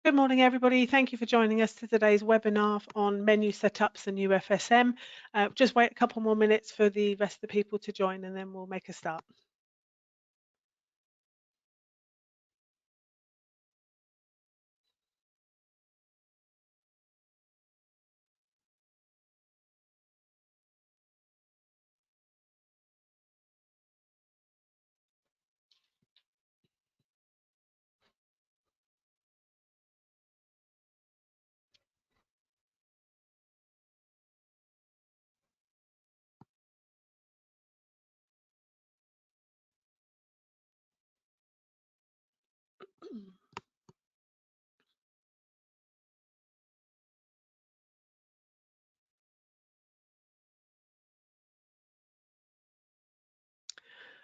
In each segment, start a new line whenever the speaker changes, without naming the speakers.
Good morning, everybody. Thank you for joining us to today's webinar on menu setups and UFSM. Just wait a couple more minutes for the rest of the people to join and then we'll make a start.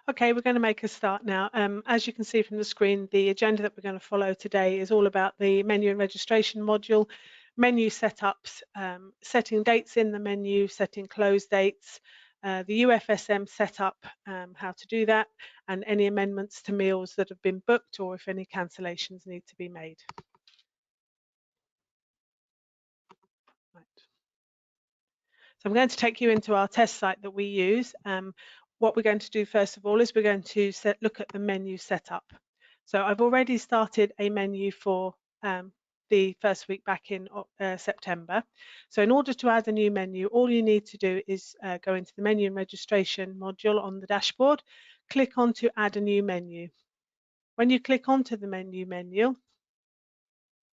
Okay, we're going to make a start now. As you can see from the screen, the agenda that we're going to follow today is all about the menu and registration module, menu setups, setting dates in the menu, setting close dates, the UFSM setup, how to do that, and any amendments to meals that have been booked or if any cancellations need to be made. Right. So I'm going to take you into our test site that we use. What we're going to do first of all is we're going to look at the menu setup. So I've already started a menu for the first week back in September. So in order to add a new menu, all you need to do is go into the menu and registration module on the dashboard, click on to add a new menu. When you click onto the menu,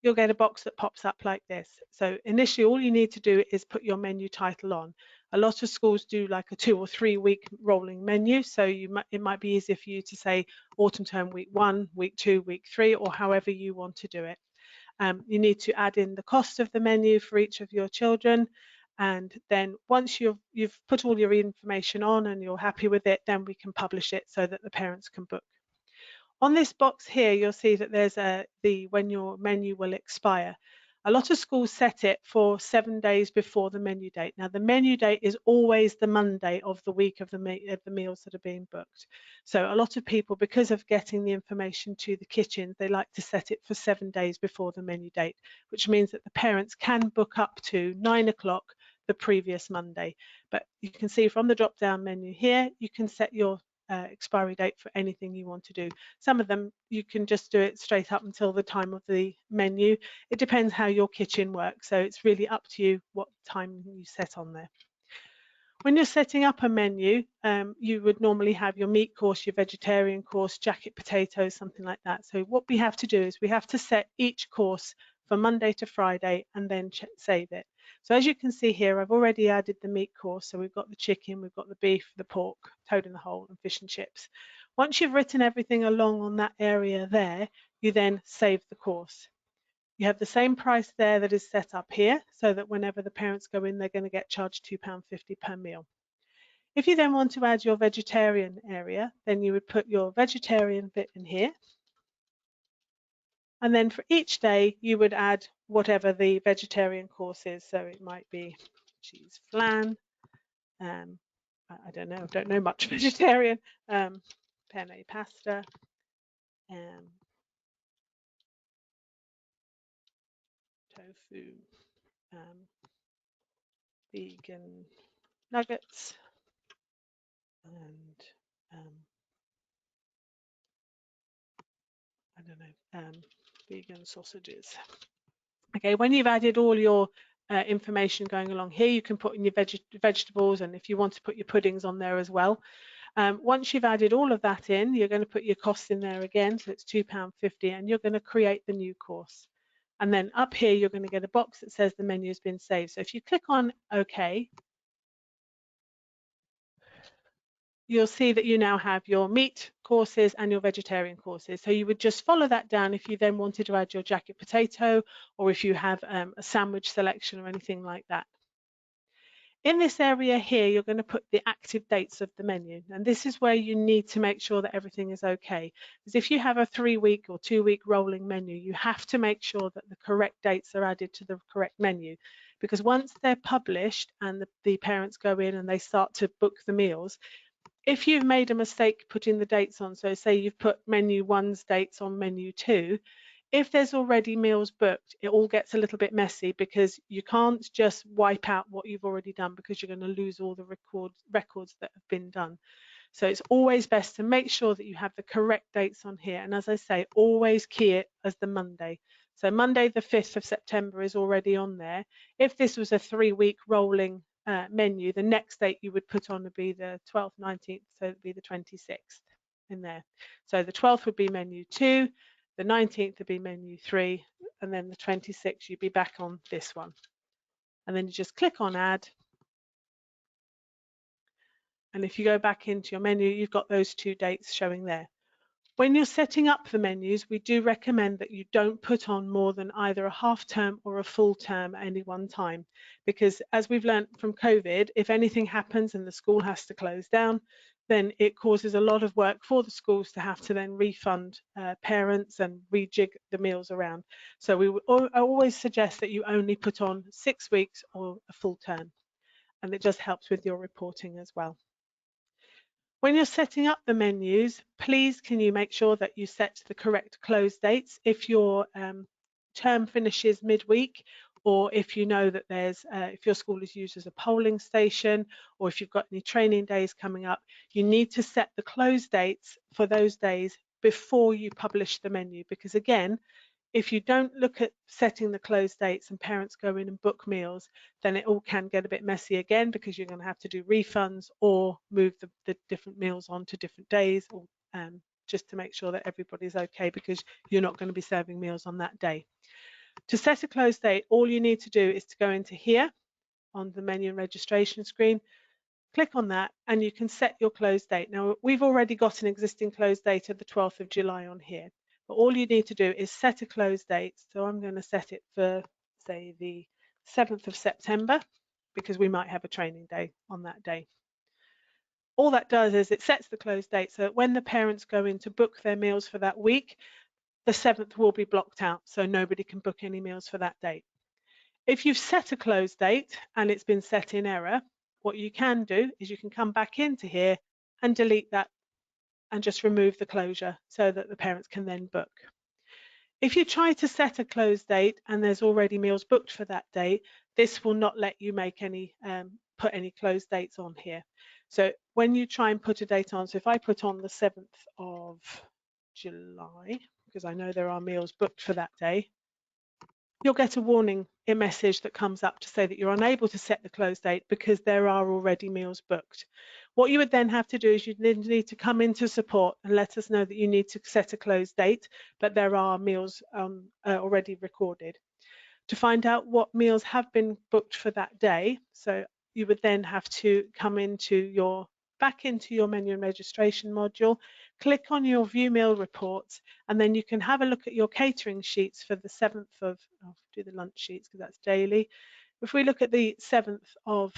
you'll get a box that pops up like this. So initially, all you need to do is put your menu title on. A lot of schools do like a 2 or 3 week rolling menu, so it might be easier for you to say autumn term week 1, week 2, week 3, or however you want to do it. You need to add in the cost of the menu for each of your children, and then once you've put all your information on and you're happy with it, then we can publish it so that the parents can book. On this box here, you'll see that there's when your menu will expire. A lot of schools set it for 7 days before the menu date. Now, the menu date is always the Monday of the week of the meals that are being booked. So a lot of people, because of getting the information to the kitchen, they like to set it for 7 days before the menu date, which means that the parents can book up to 9 o'clock the previous Monday. But you can see from the drop-down menu here, you can set your expiry date for anything you want to do. Some of them you can just do it straight up until the time of the menu. It depends how your kitchen works, so it's really up to you what time you set on there. When you're setting up a menu, you would normally have your meat course, your vegetarian course, jacket potatoes, something like that. So what we have to do is we have to set each course for Monday to Friday and then save it. So as you can see here, I've already added the meat course. So we've got the chicken, we've got the beef, the pork, toad in the hole, and fish and chips. Once you've written everything along on that area there, you then save the course. You have the same price there that is set up here, so that whenever the parents go in, they're going to get charged £2.50 per meal. If you then want to add your vegetarian area, then you would put your vegetarian bit in here. And then for each day, you would add whatever the vegetarian course is. So it might be cheese flan. I don't know much vegetarian. Penne pasta. Tofu. Vegan nuggets. And I don't know, vegan sausages. Okay, when you've added all your information going along here, you can put in your vegetables, and if you want to put your puddings on there as well. Once you've added all of that in, you're going to put your costs in there again, so it's £2.50, and you're going to create the new course. And then up here, you're going to get a box that says the menu has been saved. So if you click on OK, you'll see that you now have your meat courses and your vegetarian courses. So you would just follow that down if you then wanted to add your jacket potato, or if you have a sandwich selection or anything like that. In this area here, you're going to put the active dates of the menu. And this is where you need to make sure that everything is okay. Because if you have a 3-week or 2-week rolling menu, you have to make sure that the correct dates are added to the correct menu. Because once they're published and the parents go in and they start to book the meals, if you've made a mistake putting the dates on, so say you've put menu 1's dates on menu 2, If there's already meals booked, it all gets a little bit messy because you can't just wipe out what you've already done because you're going to lose all the records that have been done. So it's always best to make sure that you have the correct dates on here. And as I say, always key it as the Monday. So Monday, the 5th of September is already on there. If this was a 3-week rolling menu, the next date you would put on would be the 12th, 19th, so it would be the 26th in there. So the 12th would be menu 2, the 19th would be menu 3, and then the 26th you'd be back on this one. And then you just click on add. And if you go back into your menu, you've got those 2 dates showing there. When you're setting up the menus, we do recommend that you don't put on more than either a half term or a full term at any one time, because as we've learned from COVID, if anything happens and the school has to close down, then it causes a lot of work for the schools to have to then refund parents and rejig the meals around. So we always suggest that you only put on 6 weeks or a full term, and it just helps with your reporting as well. When you're setting up the menus, please can you make sure that you set the correct close dates if your term finishes midweek, or if you know that there's, if your school is used as a polling station, or if you've got any training days coming up, you need to set the close dates for those days before you publish the menu, because again, if you don't look at setting the close dates and parents go in and book meals, then it all can get a bit messy again, because you're going to have to do refunds or move the different meals on to different days, or just to make sure that everybody's okay, because you're not going to be serving meals on that day. To set a close date, all you need to do is to go into here on the menu and registration screen, click on that, and you can set your close date. Now, we've already got an existing close date of the 12th of July on here. But all you need to do is set a close date. So I'm going to set it for, say, the 7th of September, because we might have a training day on that day. All that does is it sets the close date so that when the parents go in to book their meals for that week, the 7th will be blocked out, so nobody can book any meals for that date. If you've set a close date and it's been set in error, what you can do is you can come back into here and delete that and just remove the closure so that the parents can then book. If you try to set a close date and there's already meals booked for that date, this will not let you make any put any close dates on here. So when you try and put a date on, so if I put on the 7th of July, because I know there are meals booked for that day, you'll get a warning message that comes up to say that you're unable to set the close date because there are already meals booked. What you would then have to do is you need to come into support and let us know that you need to set a close date, but there are meals already recorded. To find out what meals have been booked for that day, so you would then have to come back into your menu and registration module, click on your view meal reports, and then you can have a look at your catering sheets for the 7th of, I'll do the lunch sheets because that's daily. If we look at the 7th of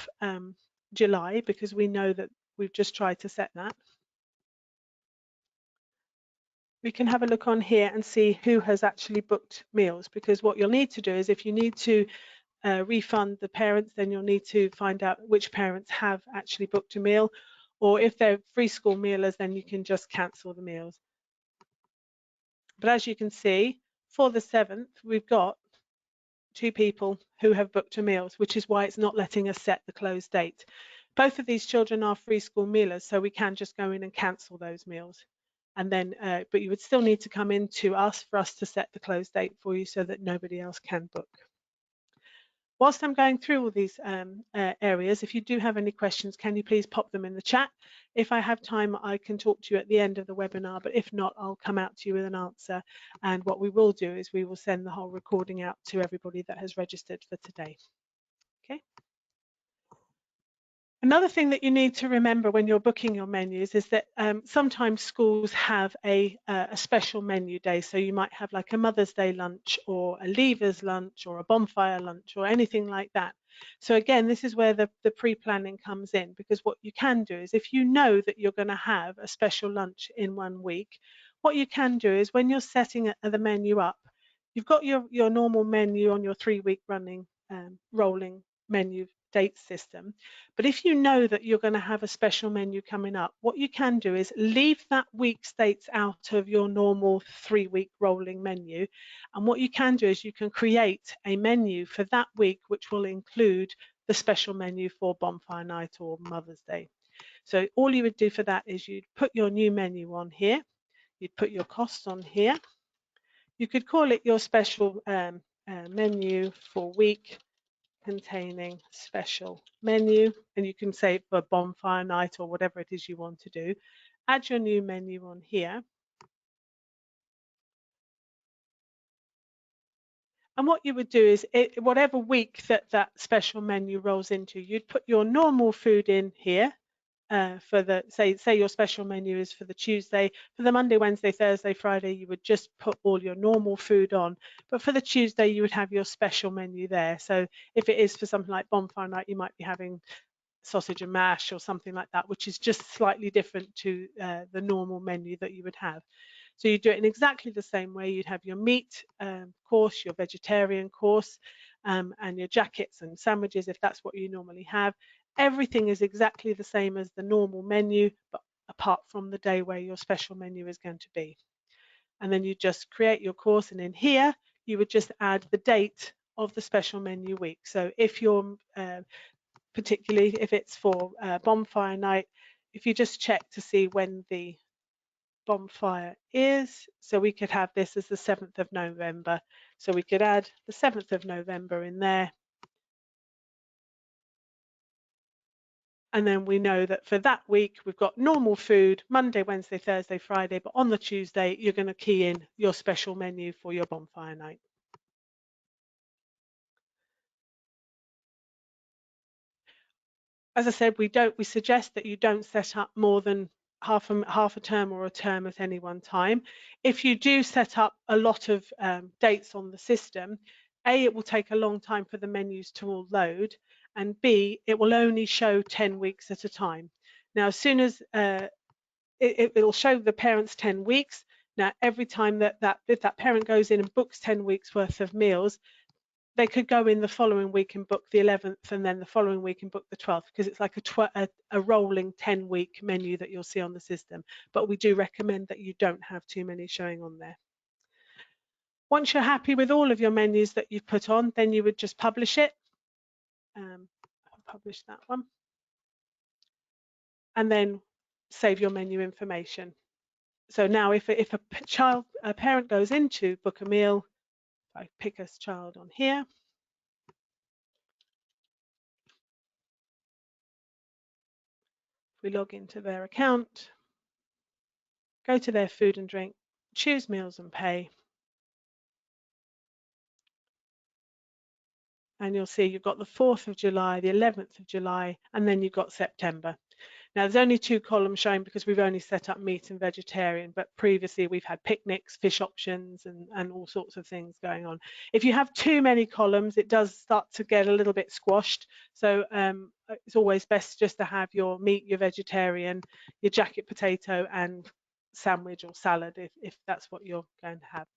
July, because we know that we've just tried to set that, we can have a look on here and see who has actually booked meals, because what you'll need to do is if you need to refund the parents, then you'll need to find out which parents have actually booked a meal, or if they're free school mealers, then you can just cancel the meals. But as you can see, for the 7th, we've got 2 people who have booked a meals, which is why it's not letting us set the close date. Both of these children are free school mealers, so we can just go in and cancel those meals. And then, but you would still need to come in to us for us to set the close date for you so that nobody else can book. Whilst I'm going through all these areas, if you do have any questions, can you please pop them in the chat? If I have time, I can talk to you at the end of the webinar, but if not, I'll come out to you with an answer. And what we will do is we will send the whole recording out to everybody that has registered for today. Okay. Another thing that you need to remember when you're booking your menus is that sometimes schools have a special menu day. So you might have like a Mother's Day lunch or a Leavers lunch or a bonfire lunch or anything like that. So again, this is where the pre-planning comes in, because what you can do is if you know that you're going to have a special lunch in 1 week, what you can do is when you're setting the menu up, you've got your normal menu on your 3-week running rolling menu date system. But if you know that you're going to have a special menu coming up, what you can do is leave that week's dates out of your normal 3-week rolling menu. And what you can do is you can create a menu for that week, which will include the special menu for Bonfire Night or Mother's Day. So all you would do for that is you'd put your new menu on here, you'd put your costs on here. You could call it your special menu for week containing special menu, and you can say it for Bonfire Night or whatever it is you want to do. Add your new menu on here. And what you would do is, whatever week that special menu rolls into, you'd put your normal food in here. For the say your special menu is for the Tuesday. For the Monday, Wednesday, Thursday, Friday, you would just put all your normal food on. But for the Tuesday, you would have your special menu there. So if it is for something like Bonfire Night, you might be having sausage and mash or something like that, which is just slightly different to the normal menu that you would have. So you do it in exactly the same way. You'd have your meat course, your vegetarian course, and your jackets and sandwiches if that's what you normally have. Everything is exactly the same as the normal menu, but apart from the day where your special menu is going to be. And then you just create your course, and in here you would just add the date of the special menu week. So if you're particularly if it's for Bonfire Night, if you just check to see when the bonfire is, so we could have this as the 7th of November. So we could add the 7th of November in there. And then we know that for that week, we've got normal food, Monday, Wednesday, Thursday, Friday, but on the Tuesday, you're going to key in your special menu for your bonfire night. As I said, we suggest that you don't set up more than half a term or a term at any one time. If you do set up a lot of dates on the system, A, it will take a long time for the menus to all load, and B, it will only show 10 weeks at a time. Now, as soon as it'll show the parents 10 weeks. Now, every time if that parent goes in and books 10 weeks worth of meals, they could go in the following week and book the 11th, and then the following week and book the 12th, because it's like a rolling 10-week menu that you'll see on the system. But we do recommend that you don't have too many showing on there. Once you're happy with all of your menus that you've put on, then you would just publish it. I'll publish that one. And then save your menu information. So now if a parent goes into book a meal, if I pick a child on here, we log into their account, go to their food and drink, choose meals and pay, and you'll see you've got the 4th of July, the 11th of July, and then you've got September. Now, there's only 2 columns showing because we've only set up meat and vegetarian, but previously we've had picnics, fish options, and all sorts of things going on. If you have too many columns, it does start to get a little bit squashed. So it's always best just to have your meat, your vegetarian, your jacket potato, and sandwich or salad if that's what you're going to have.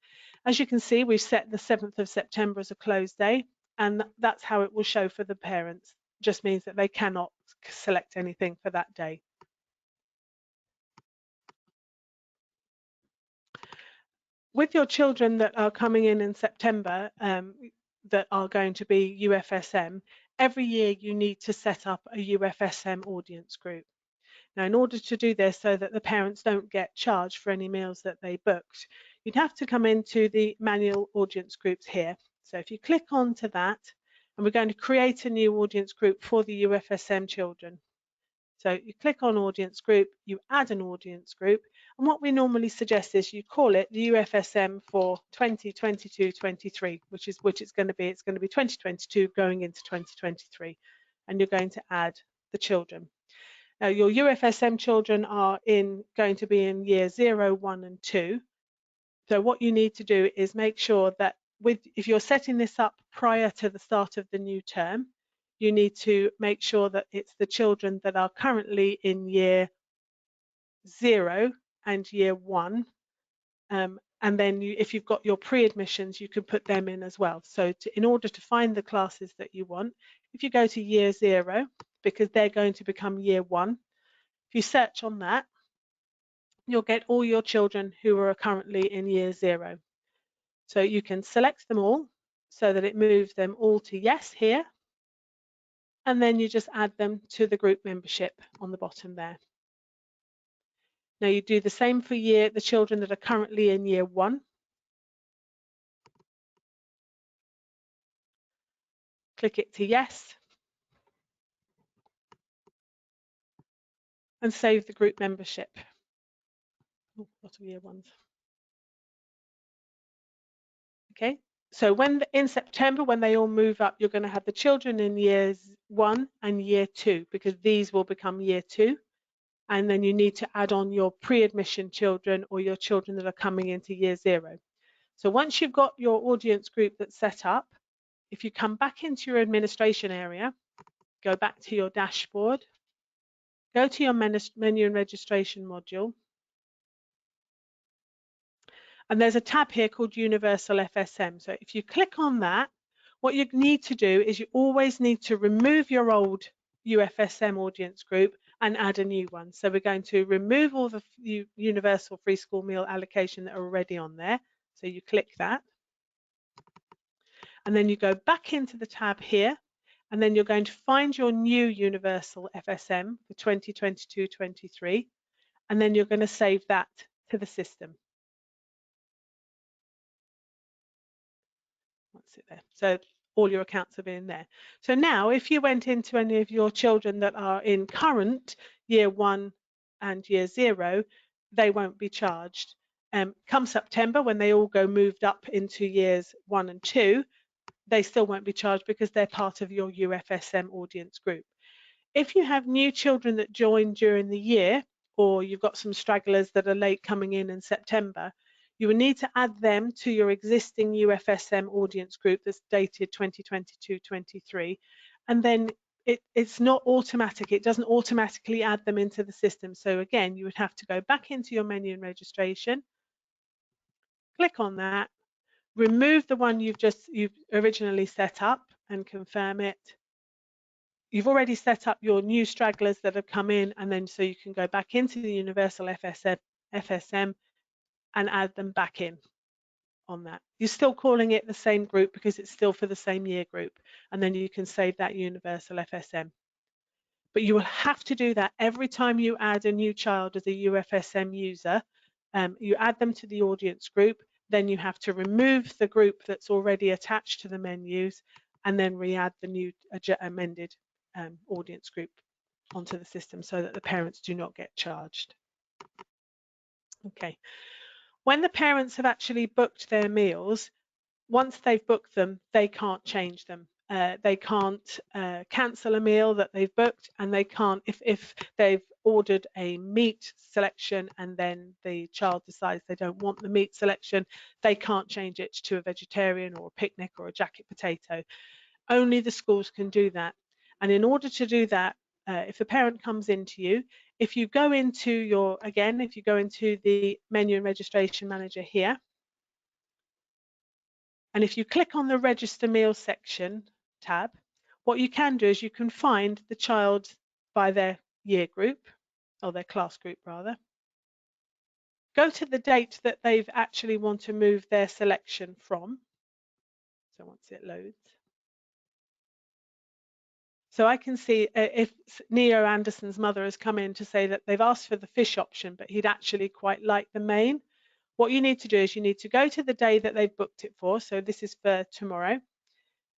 As you can see, we've set the 7th of September as a close day, and that's how it will show for the parents. Just means that they cannot select anything for that day. With your children that are coming in September, that are going to be UFSM, every year you need to set up a UFSM audience group. Now, in order to do this so that the parents don't get charged for any meals that they booked, you'd have to come into the manual audience groups here. So if you click onto that, and we're going to create a new audience group for the UFSM children. So you click on audience group, you add an audience group, and what we normally suggest is you call it the UFSM for 2022-23, which it's going to be. It's going to be 2022 going into 2023, and you're going to add the children. Now, your UFSM children are going to be in year 0, 1, and 2. So what you need to do is make sure that if you're setting this up prior to the start of the new term, you need to make sure that it's the children that are currently in year 0 and year 1. And then if you've got your pre-admissions, you can put them in as well. So in order to find the classes that you want, if you go to year 0, because they're going to become year 1, if you search on that, you'll get all your children who are currently in year 0. So you can select them all so that it moves them all to yes here, and then you just add them to the group membership on the bottom there. Now you do the same for the children that are currently in year 1. Click it to yes, and save the group membership. Oh, lot of year 1s. Okay, so in September, when they all move up, you're going to have the children in years 1 and year 2, because these will become year 2. And then you need to add on your pre-admission children or your children that are coming into year 0. So once you've got your audience group that's set up, if you come back into your administration area, go back to your dashboard, go to your menu and registration module, and there's a tab here called Universal FSM. So if you click on that, what you need to do is you always need to remove your old UFSM audience group and add a new one. So we're going to remove all the universal free school meal allocation that are already on there. So you click that, and then you go back into the tab here, and then you're going to find your new universal FSM for 2022-23, and then you're going to save that to the system. That's it there. So all your accounts have been there. So now if you went into any of your children that are in current year 1 and year 0, they won't be charged. Come September, when they all go moved up into years 1 and 2, they still won't be charged because they're part of your UFSM audience group. If you have new children that join during the year, or you've got some stragglers that are late coming in September, you will need to add them to your existing UFSM audience group that's dated 2022-23, and then it's not automatic. It doesn't automatically add them into the system. So again, you would have to go back into your menu and registration, click on that, remove the one you've originally set up and confirm it. You've already set up your new stragglers that have come in, and then so you can go back into the Universal FSM and add them back in on that. You're still calling it the same group because it's still for the same year group, and then you can save that Universal FSM. But you will have to do that every time you add a new child as a UFSM user. You add them to the audience group, then you have to remove the group that's already attached to the menus, and then re-add the new amended audience group onto the system so that the parents do not get charged. Okay. When the parents have actually booked their meals, once they've booked them, they can't change them. They can't cancel a meal that they've booked, and they can't, if they've ordered a meat selection and then the child decides they don't want the meat selection, they can't change it to a vegetarian or a picnic or a jacket potato. Only the schools can do that. And in order to do that, if the parent comes into you, if you go into if you go into the menu and registration manager here, and if you click on the register meals section tab, what you can do is you can find the child by their year group, or their class group rather. Go to the date that they've actually want to move their selection from. So once it loads. So I can see if Neo Anderson's mother has come in to say that they've asked for the fish option, but he'd actually quite like the main. What you need to do is you need to go to the day that they've booked it for. So this is for tomorrow.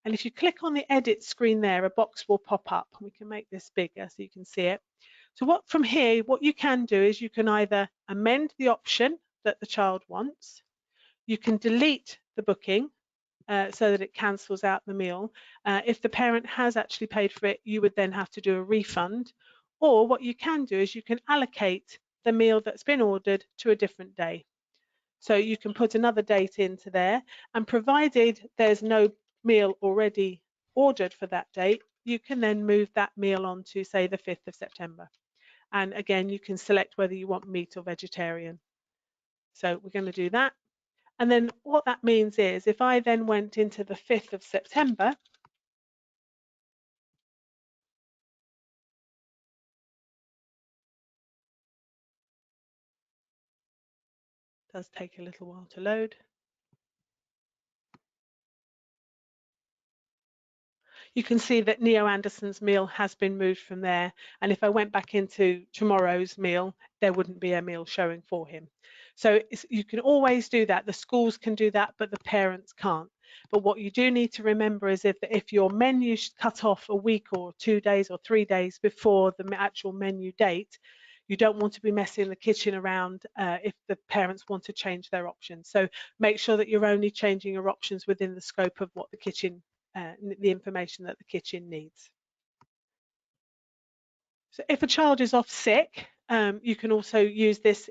And if you click on the edit screen there, a box will pop up. We can make this bigger so you can see it. So from here, what you can do is you can either amend the option that the child wants. You can delete the booking so that it cancels out the meal. If the parent has actually paid for it, you would then have to do a refund. Or what you can do is you can allocate the meal that's been ordered to a different day. So you can put another date into there, and provided there's no meal already ordered for that date, you can then move that meal on to, say, the 5th of September. And again, you can select whether you want meat or vegetarian. So we're going to do that. And then what that means is if I then went into the 5th of September, does take a little while to load. You can see that Neo Anderson's meal has been moved from there. And if I went back into tomorrow's meal, there wouldn't be a meal showing for him. So you can always do that. The schools can do that, but the parents can't. But what you do need to remember is if your menu's cut off a week or 2 days or 3 days before the actual menu date, you don't want to be messing the kitchen around if the parents want to change their options. So make sure that you're only changing your options within the scope of what the kitchen the information that the kitchen needs. So if a child is off sick, you can also use this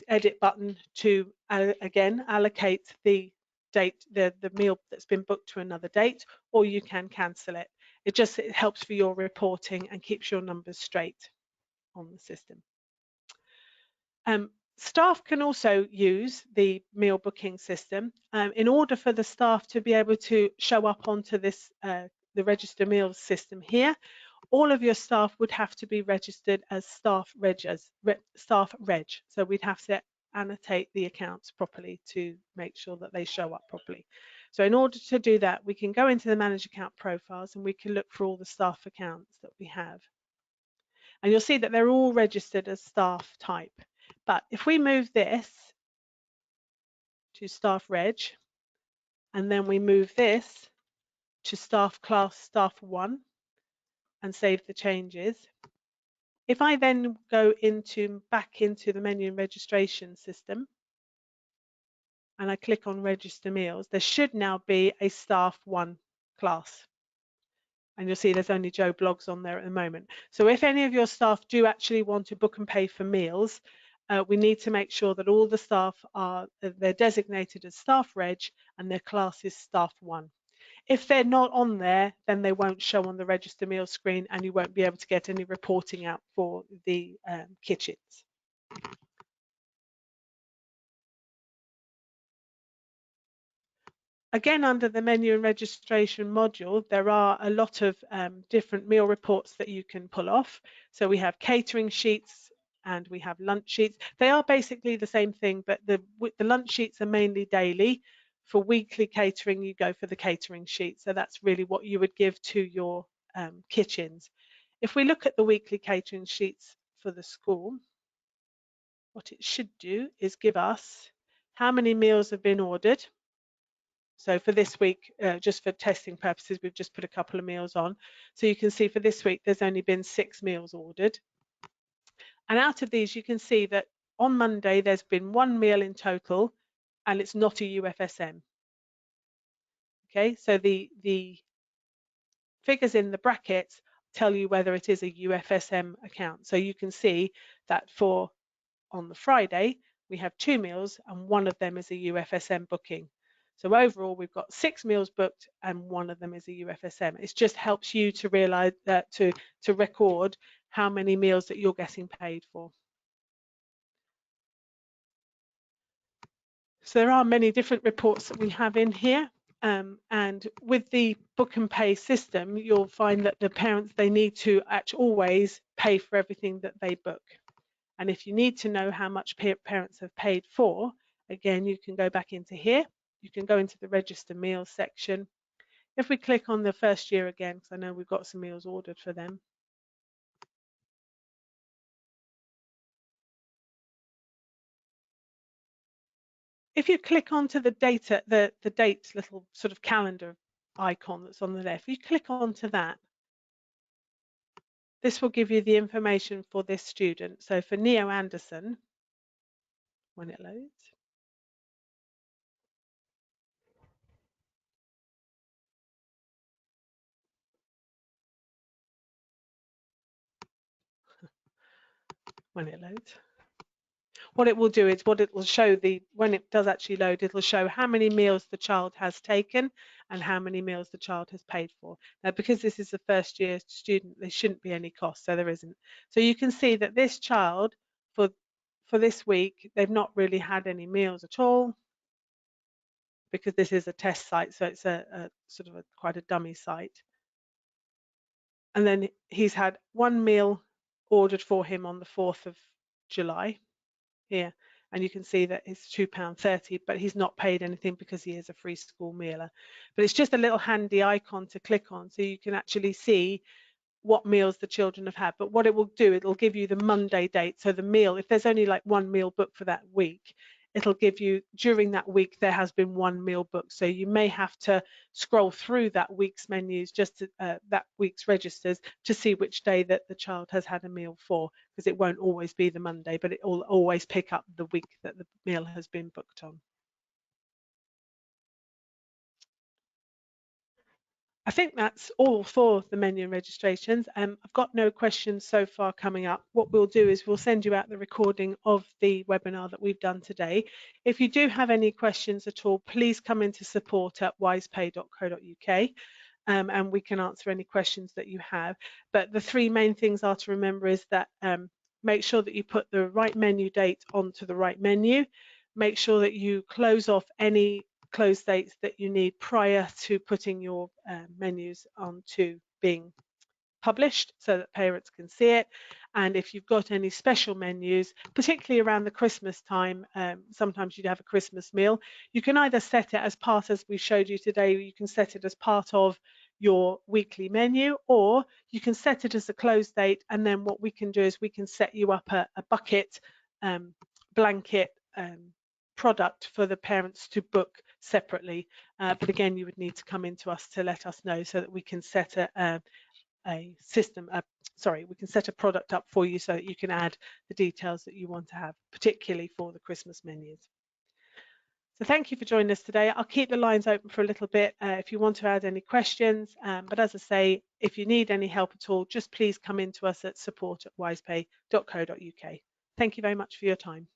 edit button to again allocate the date, the meal that's been booked to another date, or you can cancel it. It helps for your reporting and keeps your numbers straight on the system. Staff can also use the meal booking system in order for the staff to be able to show up onto this the register meals system here. All of your staff would have to be registered as staff reg. So we'd have to annotate the accounts properly to make sure that they show up properly. So in order to do that, we can go into the manage account profiles and we can look for all the staff accounts that we have. And you'll see that they're all registered as staff type. But if we move this to staff reg, and then we move this to staff class staff 1 and save the changes. If I then go back into the menu and registration system and I click on register meals, there should now be a staff 1 class. And you'll see there's only Joe Bloggs on there at the moment. So if any of your staff do actually want to book and pay for meals, we need to make sure that all the staff they're designated as staff reg and their class is staff 1. If they're not on there, then they won't show on the register meal screen and you won't be able to get any reporting out for the kitchens. Again, under the menu and registration module, there are a lot of different meal reports that you can pull off. So we have catering sheets and we have lunch sheets. They are basically the same thing, but the lunch sheets are mainly daily. For weekly catering, you go for the catering sheet. So that's really what you would give to your kitchens. If we look at the weekly catering sheets for the school, what it should do is give us how many meals have been ordered. So for this week, just for testing purposes, we've just put a couple of meals on. So you can see for this week, there's only been 6 meals ordered. And out of these, you can see that on Monday, there's been 1 meal in total, and it's not a UFSM. Okay, so the figures in the brackets tell you whether it is a UFSM account. So you can see that on the Friday, we have 2 meals, and 1 of them is a UFSM booking. So overall, we've got 6 meals booked and 1 of them is a UFSM. It just helps you to realize that to record how many meals that you're getting paid for. So there are many different reports that we have in here. And with the book and pay system, you'll find that the parents, they need to always pay for everything that they book. And if you need to know how much parents have paid for, again, you can go back into here. You can go into the register meals section. If we click on the first year again, because I know we've got some meals ordered for them. If you click onto the data, the date little sort of calendar icon that's on the left, if you click onto that, this will give you the information for this student. So for Neo Anderson, when it loads, when it loads, what it will do is what it will show when it does actually load, it will show how many meals the child has taken and how many meals the child has paid for. Now, because this is a first year student, there shouldn't be any cost, so there isn't. So you can see that this child, for this week, they've not really had any meals at all because this is a test site, so it's a sort of quite a dummy site. And then he's had 1 meal ordered for him on the 4th of July here. and you can see that it's £2.30, but he's not paid anything because he is a free school mealer. But it's just a little handy icon to click on so you can actually see what meals the children have had. But what it will do, it'll give you the Monday date. So the meal, if there's only like one meal booked for that week, it'll give you during that week there has been one meal booked. So you may have to scroll through that week's menus, just to, that week's registers, to see which day that the child has had a meal for, because it won't always be the Monday, but it will always pick up the week that the meal has been booked on. I think that's all for the menu and registrations. I've got no questions so far coming up. What we'll do is we'll send you out the recording of the webinar that we've done today. If you do have any questions at all, please come into support at wisepay.co.uk. And we can answer any questions that you have. But the three main things are to remember is that make sure that you put the right menu date onto the right menu. Make sure that you close off any close dates that you need prior to putting your menus onto being published so that parents can see it. And if you've got any special menus, particularly around the Christmas time, sometimes you'd have a Christmas meal, you can either set it as part, as we showed you today, you can set it as part of your weekly menu, or you can set it as a close date, and then what we can do is we can set you up a bucket blanket product for the parents to book separately. But again, you would need to come into us to let us know so that we can set a system, we can set a product up for you so that you can add the details that you want to have, particularly for the Christmas menus. So thank you for joining us today. I'll keep the lines open for a little bit if you want to add any questions. But as I say, if you need any help at all, just please come in to us at support@wisepay.co.uk. Thank you very much for your time.